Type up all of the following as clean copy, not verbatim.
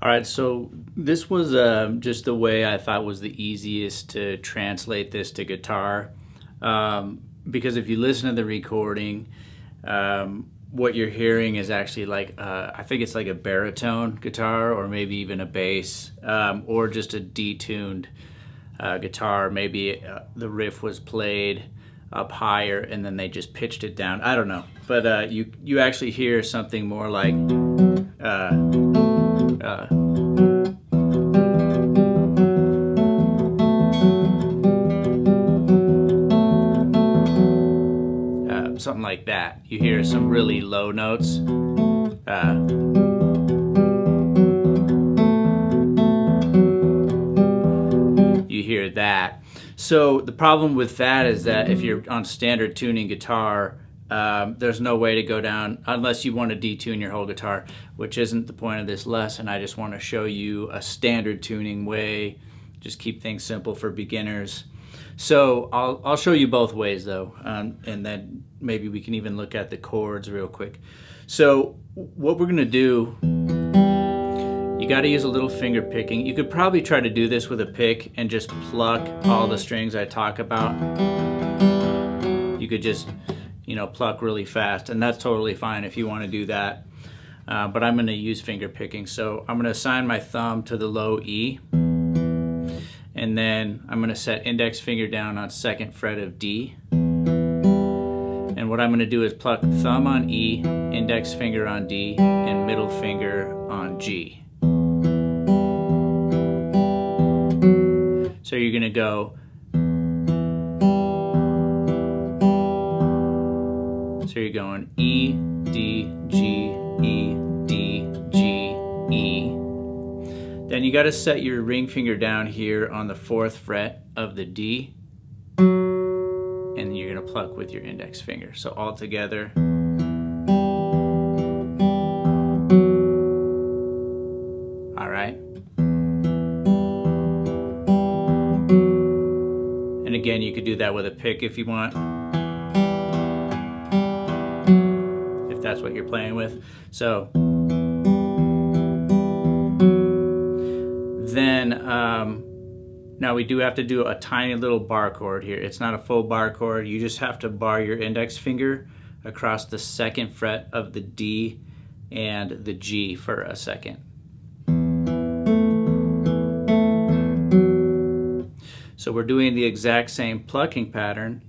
All right, so this was just the way I thought was the easiest to translate this to guitar. Because if you listen to the recording, what you're hearing is actually like, I think it's like a baritone guitar or maybe even a bass, or just a detuned guitar. Maybe the riff was played up higher and then they just pitched it down. I don't know. But you actually hear something more like... something like that. You hear some really low notes. You hear that. So the problem with that is that if you're on standard tuning guitar, there's no way to go down unless you want to detune your whole guitar, which isn't the point of this lesson. I just want to show you a standard tuning way. Just keep things simple for beginners. So I'll show you both ways though, and then maybe we can even look at the chords real quick. So what we're gonna do, you gotta use a little finger picking. You could probably try to do this with a pick and just pluck all the strings I talk about. You could just, pluck really fast, and that's totally fine if you wanna do that. But I'm gonna use finger picking. So I'm gonna assign my thumb to the low E. And then I'm going to set index finger down on 2nd fret of D. And what I'm going to do is pluck thumb on E, index finger on D, and middle finger on G. So you're going to go... So you're going E, D, G, E, D, G, E. Then you got to set your ring finger down here on the 4th fret of the D, and you're going to pluck with your index finger. So all together. All right. And again, you could do that with a pick if you want, if that's what you're playing with. So then now we do have to do a tiny little bar chord here. It's not a full bar chord. You just have to bar your index finger across the 2nd fret of the D and the G for a second. So we're doing the exact same plucking pattern.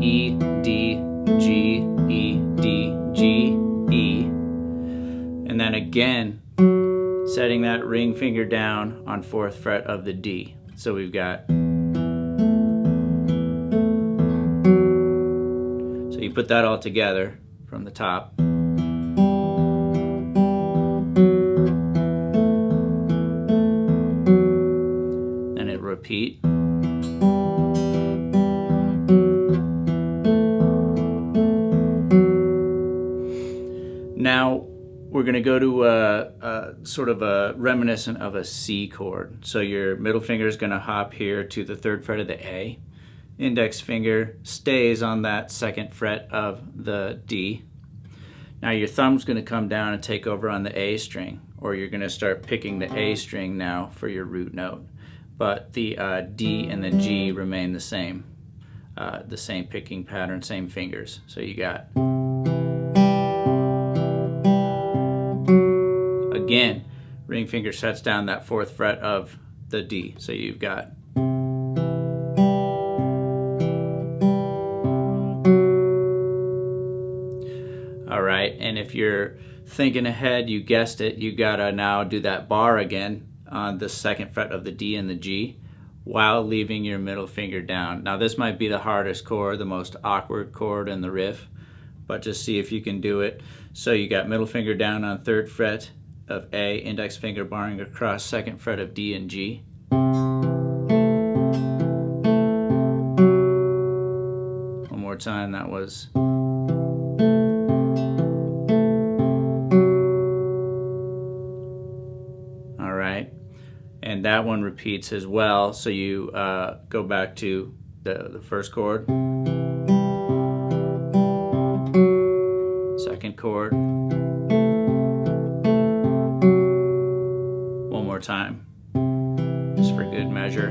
E, D, G, E, D, G, E. And then again, setting that ring finger down on 4th fret of the D. So we've got... So you put that all together from the top. And it repeat. Now we're going to go to a sort of a reminiscent of a C chord. So your middle finger is going to hop here to the 3rd fret of the A. Index finger stays on that 2nd fret of the D. Now your thumb's going to come down and take over on the A string, or you're going to start picking the A string now for your root note. But the D and the G remain the same picking pattern, same fingers. So you got... Again, ring finger sets down that 4th fret of the D. So you've got... All right, and if you're thinking ahead, you guessed it, you gotta now do that bar again on the 2nd fret of the D and the G while leaving your middle finger down. Now this might be the hardest chord, the most awkward chord in the riff, but just see if you can do it. So you got middle finger down on 3rd fret of A, index finger barring across 2nd fret of D and G. One more time, that was... All right, and that one repeats as well. So you go back to the first chord, 2nd chord, more time, just for good measure.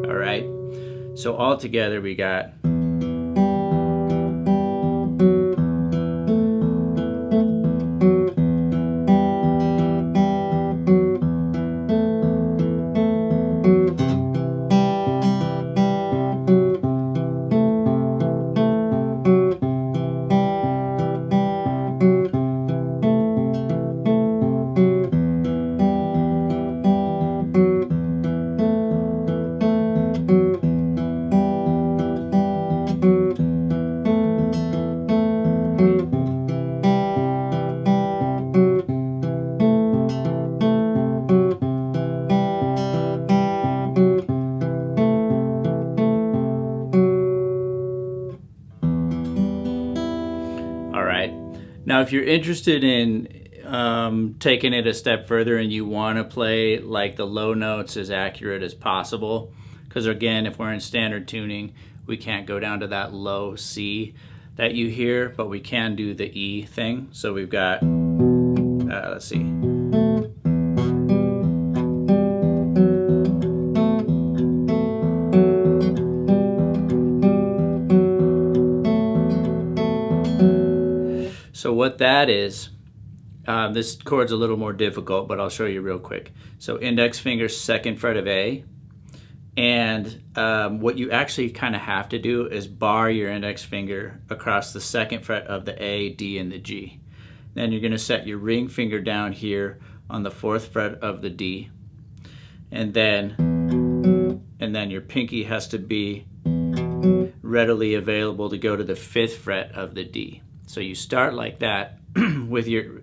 All right, so all together we got Now, if you're interested in taking it a step further and you want to play like the low notes as accurate as possible, because again, if we're in standard tuning, we can't go down to that low C that you hear, but we can do the E thing. So we've got, let's see. So what that is, this chord's a little more difficult, but I'll show you real quick. So index finger, second fret of A, and what you actually kind of have to do is bar your index finger across the second fret of the A, D, and the G. Then you're going to set your ring finger down here on the fourth fret of the D, and then your pinky has to be readily available to go to the fifth fret of the D. So you start like that with your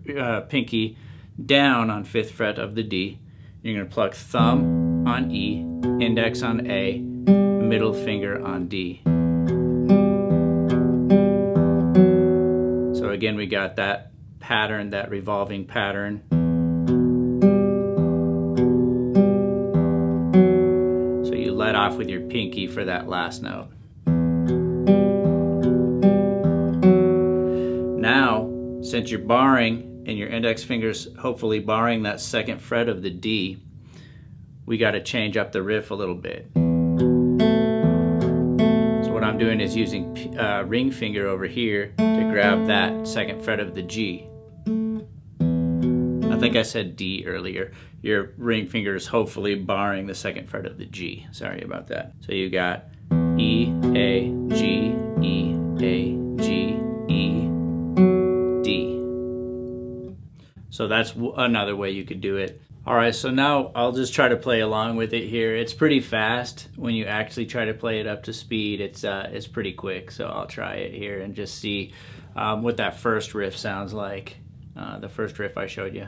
pinky down on 5th fret of the D. You're going to pluck thumb on E, index on A, middle finger on D. So again, we got that pattern, that revolving pattern. So you let off with your pinky for that last note. Now, since you're barring and your index finger's hopefully barring that second fret of the D, we got to change up the riff a little bit. So what I'm doing is using ring finger over here to grab that second fret of the G. I think I said D earlier. Your ring finger is hopefully barring the second fret of the G. Sorry about that. So you got E, A, G, E, A, G, E, D. So that's another way you could do it. All right, so now I'll just try to play along with it here. It's pretty fast. When you actually try to play it up to speed, it's pretty quick. So I'll try it here and just see what that first riff sounds like. The first riff I showed you.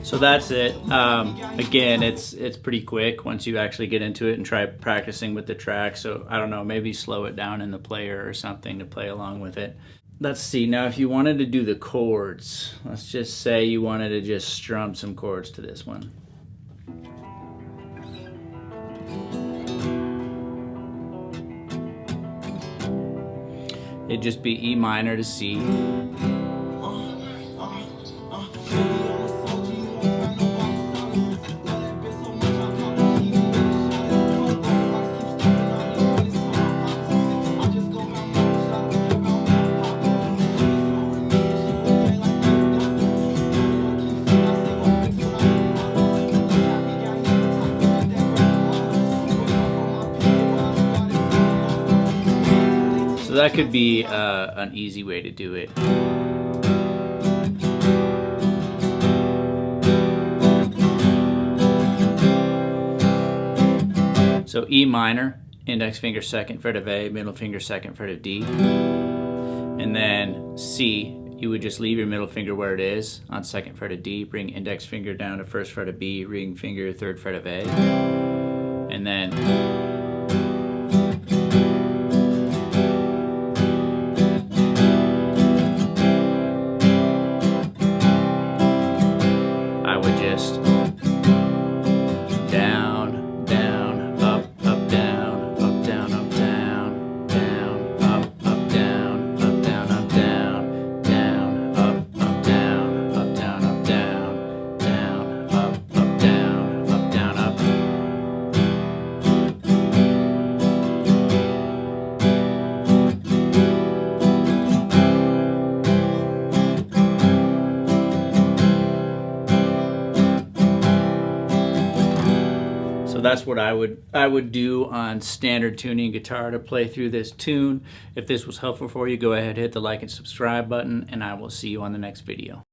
So that's it. Again, it's pretty quick once you actually get into it and try practicing with the track. So I don't know, maybe slow it down in the player or something to play along with it. Let's see, now if you wanted to do the chords, let's just say you wanted to just strum some chords to this one. It'd just be E minor to C. So that could be an easy way to do it. So E minor, index finger second fret of A, middle finger second fret of D, and then C, you would just leave your middle finger where it is on 2nd fret of D, bring index finger down to 1st fret of B, ring finger 3rd fret of A, and then I would just down, down, up, up, down, up, down, up, down, down, up, up, down, up, down, up, down, down, up, up, down, up, down, up, down, down, up, up, down, up, down, up. So that's what I would do on standard tuning guitar to play through this tune. If this was helpful for you, go ahead, hit the like and subscribe button, and I will see you on the next video.